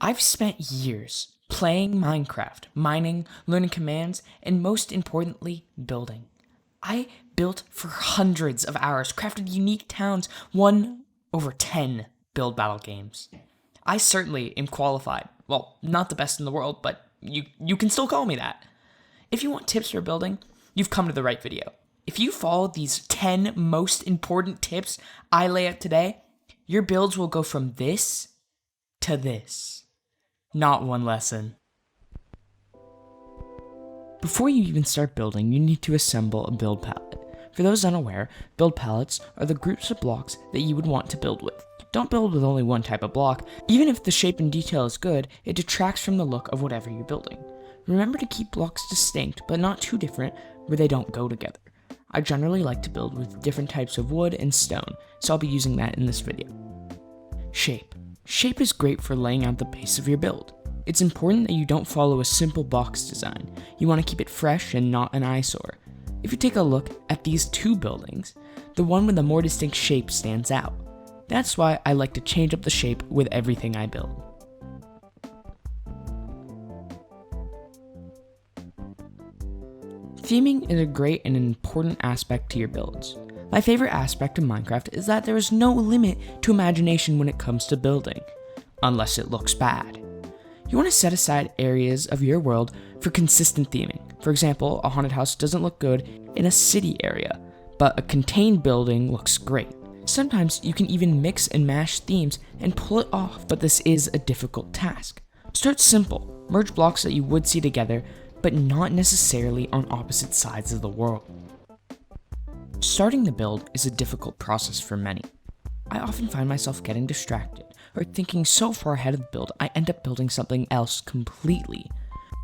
I've spent years playing Minecraft, mining, learning commands, and most importantly, building. I built for hundreds of hours, crafted unique towns, won over 10 build battle games. I certainly am qualified. Well, not the best in the world, but you can still call me that. If you want tips for building, you've come to the right video. If you follow these 10 most important tips I lay out today, your builds will go from this to this. Not one lesson. Before you even start building, you need to assemble a build palette. For those unaware, build palettes are the groups of blocks that you would want to build with. Don't build with only one type of block. Even if the shape and detail is good, it detracts from the look of whatever you're building. Remember to keep blocks distinct, but not too different where they don't go together. I generally like to build with different types of wood and stone, so I'll be using that in this video. Shape. Shape is great for laying out the base of your build. It's important that you don't follow a simple box design. You want to keep it fresh and not an eyesore. If you take a look at these two buildings, the one with a more distinct shape stands out. That's why I like to change up the shape with everything I build. Theming is a great and important aspect to your builds. My favorite aspect of Minecraft is that there is no limit to imagination when it comes to building, unless it looks bad. You want to set aside areas of your world for consistent theming. For example, a haunted house doesn't look good in a city area, but a contained building looks great. Sometimes you can even mix and mash themes and pull it off, but this is a difficult task. Start simple, merge blocks that you would see together, but not necessarily on opposite sides of the world. Starting the build is a difficult process for many. I often find myself getting distracted or thinking so far ahead of the build I end up building something else completely.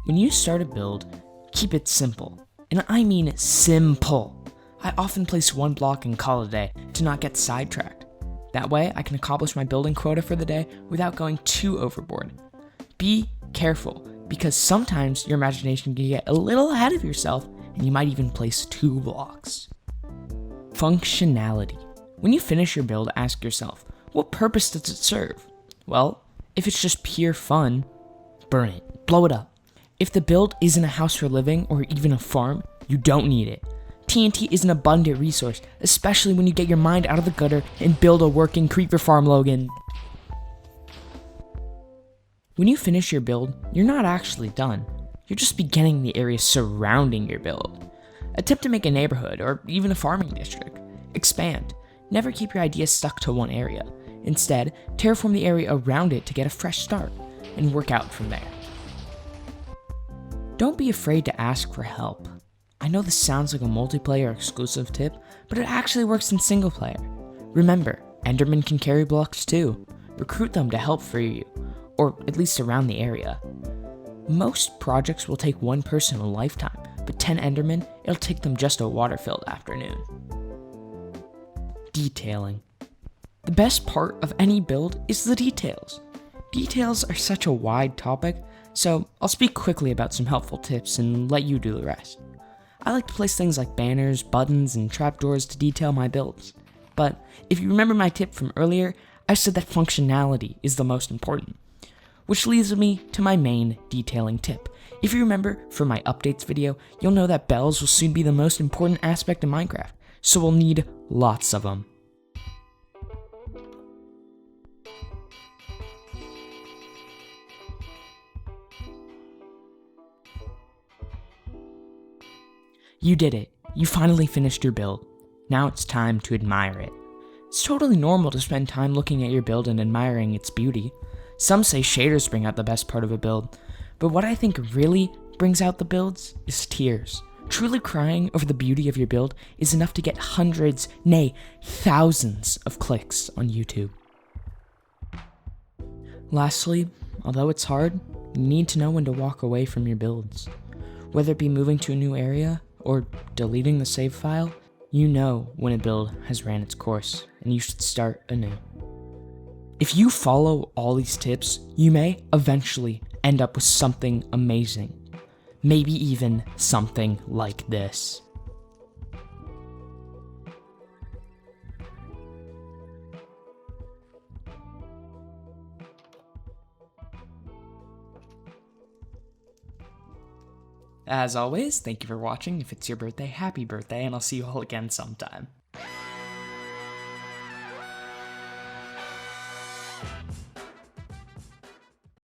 When you start a build, keep it simple. And I mean simple. I often place one block and call it a day to not get sidetracked. That way I can accomplish my building quota for the day without going too overboard. Be careful, because sometimes your imagination can get a little ahead of yourself and you might even place 2 blocks. Functionality. When you finish your build, ask yourself, what purpose does it serve? Well, if it's just pure fun, burn it, blow it up. If the build isn't a house for living or even a farm, you don't need it. TNT is an abundant resource, especially when you get your mind out of the gutter and build a working creeper farm, Logan. When you finish your build, you're not actually done. You're just beginning the area surrounding your build. Attempt to make a neighborhood or even a farming district. Expand. Never keep your ideas stuck to one area. Instead, terraform the area around it to get a fresh start and work out from there. Don't be afraid to ask for help. I know this sounds like a multiplayer exclusive tip, but it actually works in single player. Remember, Endermen can carry blocks too. Recruit them to help free you, or at least around the area. Most projects will take one person a lifetime, but 10 Endermen, it'll take them just a water-filled afternoon. Detailing. The best part of any build is the details. Details are such a wide topic, so I'll speak quickly about some helpful tips and let you do the rest. I like to place things like banners, buttons, and trapdoors to detail my builds. But if you remember my tip from earlier, I said that functionality is the most important. Which leads me to my main detailing tip. If you remember from my updates video, you'll know that bells will soon be the most important aspect of Minecraft, so we'll need lots of them. You did it. You finally finished your build. Now it's time to admire it. It's totally normal to spend time looking at your build and admiring its beauty. Some say shaders bring out the best part of a build, but what I think really brings out the builds is tears. Truly crying over the beauty of your build is enough to get hundreds, nay, thousands of clicks on YouTube. Lastly, although it's hard, you need to know when to walk away from your builds. Whether it be moving to a new area or deleting the save file, you know when a build has ran its course and you should start anew. If you follow all these tips, you may eventually end up with something amazing. Maybe even something like this. As always, thank you for watching. If it's your birthday, happy birthday, and I'll see you all again sometime.